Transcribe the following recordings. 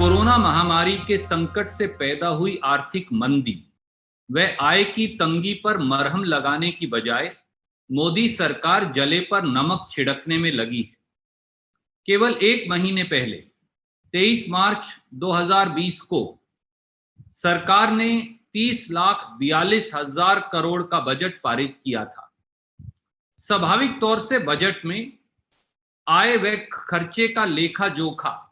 Corona महामारी के संकट से पैदा हुई आर्थिक मंदी व आय की तंगी पर मरहम लगाने की बजाय मोदी सरकार जले पर नमक छिड़कने में लगी है। केवल एक महीने पहले 23 मार्च 2020 को सरकार ने 30,42,000 करोड़ का बजट पारित किया था। स्वाभाविक तौर से बजट में आय व खर्चे का लेखा जोखा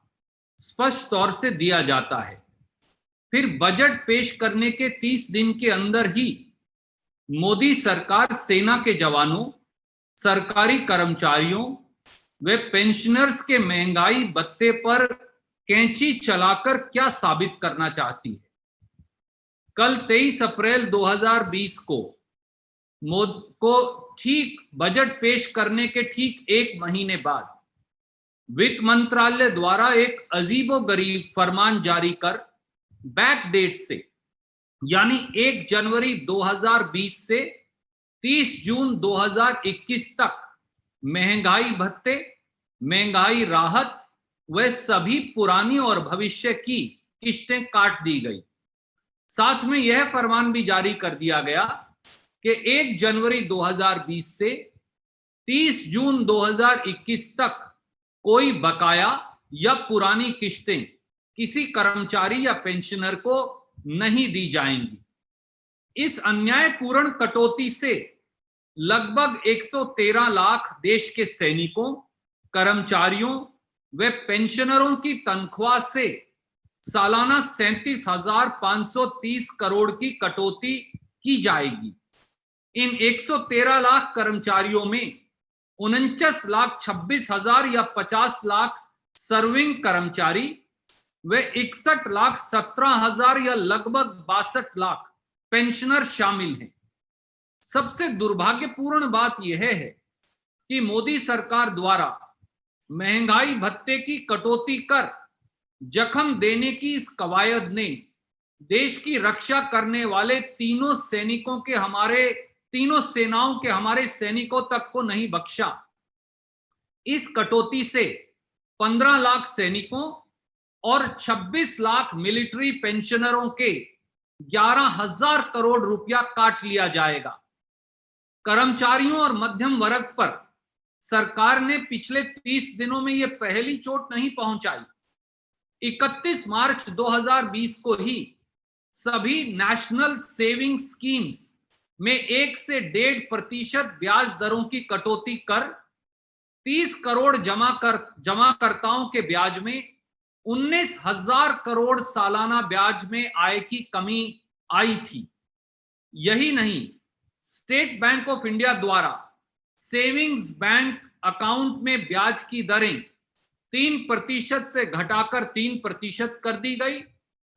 स्पष्ट तौर से दिया जाता है। फिर बजट पेश करने के 30 दिन के अंदर ही मोदी सरकार सेना के जवानों, सरकारी कर्मचारियों व पेंशनर्स के महंगाई भत्ते पर कैंची चलाकर क्या साबित करना चाहती है। कल 23 अप्रैल 2020 को ठीक बजट पेश करने के ठीक एक महीने बाद वित्त मंत्रालय द्वारा एक अजीबोगरीब फरमान जारी कर बैक डेट से यानी 1 जनवरी 2020 से 30 जून 2021 तक महंगाई भत्ते, महंगाई राहत व सभी पुरानी और भविष्य की किस्तें काट दी गई। साथ में यह फरमान भी जारी कर दिया गया कि 1 जनवरी 2020 से 30 जून 2021 तक कोई बकाया या पुरानी किस्तें किसी कर्मचारी या पेंशनर को नहीं दी जाएंगी। इस अन्यायपूर्ण कटौती से लगभग 113 लाख देश के सैनिकों, कर्मचारियों व पेंशनरों की तनख्वाह से सालाना 37,530 करोड़ की कटौती की जाएगी। इन 113 लाख कर्मचारियों में 49,26,000 या 50 लाख सर्विंग कर्मचारी व 61,17,000 या लगभग 62 लाख पेंशनर शामिल हैं। सबसे दुर्भाग्यपूर्ण बात यह है कि मोदी सरकार द्वारा महंगाई भत्ते की कटौती कर जख्म देने की इस कवायद ने देश की रक्षा करने वाले तीनों सेनाओं के हमारे सैनिकों तक को नहीं बख्शा। इस कटौती से 15 लाख सैनिकों और 26 लाख मिलिट्री पेंशनरों के 11,000 करोड़ रुपया काट लिया जाएगा। कर्मचारियों और मध्यम वर्ग पर सरकार ने पिछले 30 दिनों में यह पहली चोट नहीं पहुंचाई। 31 मार्च 2020 को ही सभी नेशनल सेविंग स्कीम्स में 1 से 1.5% ब्याज दरों की कटौती कर 30 करोड़ जमाकर्ताओं के ब्याज में 19,000 करोड़ सालाना ब्याज में आय की कमी आई थी। यही नहीं, स्टेट बैंक ऑफ इंडिया द्वारा सेविंग्स बैंक अकाउंट में ब्याज की दरें 3% से घटाकर 3% कर दी गई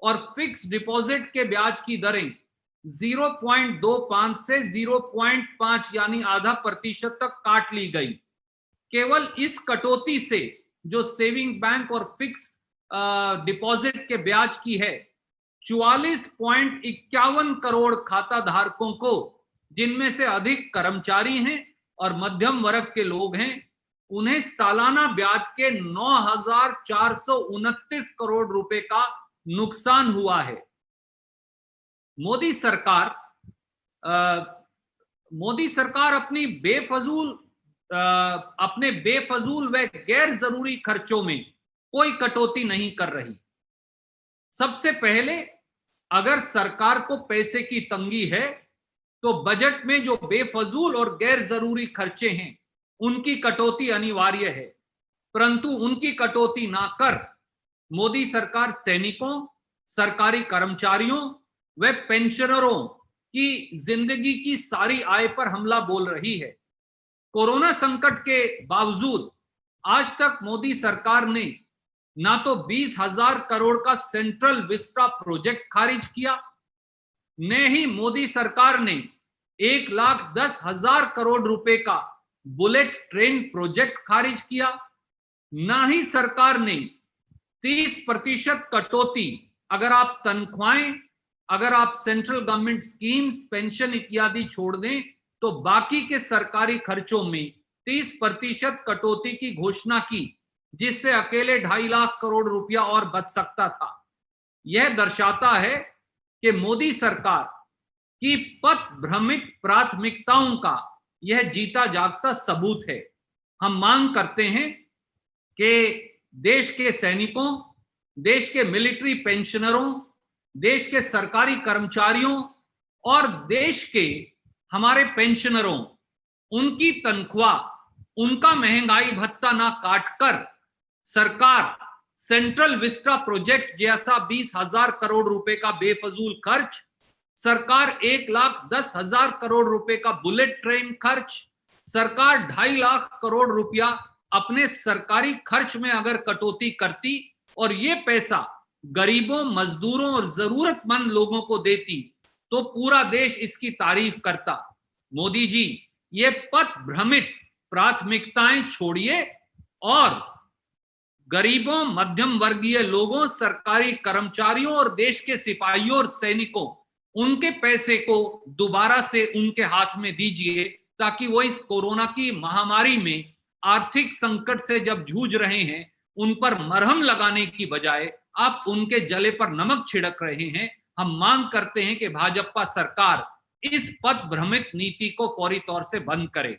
और फिक्स डिपॉजिट के ब्याज की दरें 0.25 से 0.5 यानी आधा प्रतिशत तक काट ली गई। केवल इस कटौती से जो सेविंग बैंक और फिक्स डिपॉजिट के ब्याज की है, 44.51 करोड़ खाता धारकों को, जिनमें से अधिक कर्मचारी हैं और मध्यम वर्ग के लोग हैं, उन्हें सालाना ब्याज के 9,429 करोड़ रुपए का नुकसान हुआ है। मोदी सरकार अपने बेफजूल व गैर जरूरी खर्चों में कोई कटौती नहीं कर रही। सबसे पहले, अगर सरकार को पैसे की तंगी है तो बजट में जो बेफजूल और गैर जरूरी खर्चे हैं उनकी कटौती अनिवार्य है, परंतु उनकी कटौती ना कर मोदी सरकार सैनिकों, सरकारी कर्मचारियों व पेंशनरों की जिंदगी की सारी आय पर हमला बोल रही है। कोरोना संकट के बावजूद आज तक मोदी सरकार ने ना तो 20,000 करोड़ का सेंट्रल विस्टा प्रोजेक्ट खारिज किया, न ही मोदी सरकार ने 1,10,000 करोड़ रुपए का बुलेट ट्रेन प्रोजेक्ट खारिज किया, ना ही सरकार ने 30% कटौती, अगर आप तनख्वाहें, अगर आप सेंट्रल गवर्नमेंट स्कीम्स, पेंशन इत्यादि छोड़ दें तो बाकी के सरकारी खर्चों में 30% कटौती की घोषणा की। जिससे अकेले 2.5 लाख करोड़ रुपया और बच सकता था। यह दर्शाता है कि मोदी सरकार की पथ भ्रमित प्राथमिकताओं का यह जीता जागता सबूत है। हम मांग करते हैं कि देश के सैनिकों, देश के मिलिट्री पेंशनरों, देश के सरकारी कर्मचारियों और देश के हमारे पेंशनरों, उनकी तनख्वाह, उनका महंगाई भत्ता ना काटकर सरकार सेंट्रल विस्टा प्रोजेक्ट जैसा 20,000 करोड़ रुपए का बेफजूल खर्च, सरकार 1,10,000 करोड़ रुपए का बुलेट ट्रेन खर्च, सरकार 2.5 लाख करोड़ रुपया अपने सरकारी खर्च में अगर कटौती करती और ये पैसा गरीबों, मजदूरों और जरूरतमंद लोगों को देती तो पूरा देश इसकी तारीफ करता। मोदी जी, ये पथ भ्रमित प्राथमिकताएं छोड़िए और गरीबों, मध्यम वर्गीय लोगों, सरकारी कर्मचारियों और देश के सिपाहियों और सैनिकों, उनके पैसे को दोबारा से उनके हाथ में दीजिए ताकि वो इस कोरोना की महामारी में आर्थिक संकट से जब जूझ रहे हैं, उन पर मरहम लगाने की बजाय आप उनके जले पर नमक छिड़क रहे हैं। हम मांग करते हैं कि भाजपा सरकार इस पथ भ्रमित नीति को फौरी तौर से बंद करे।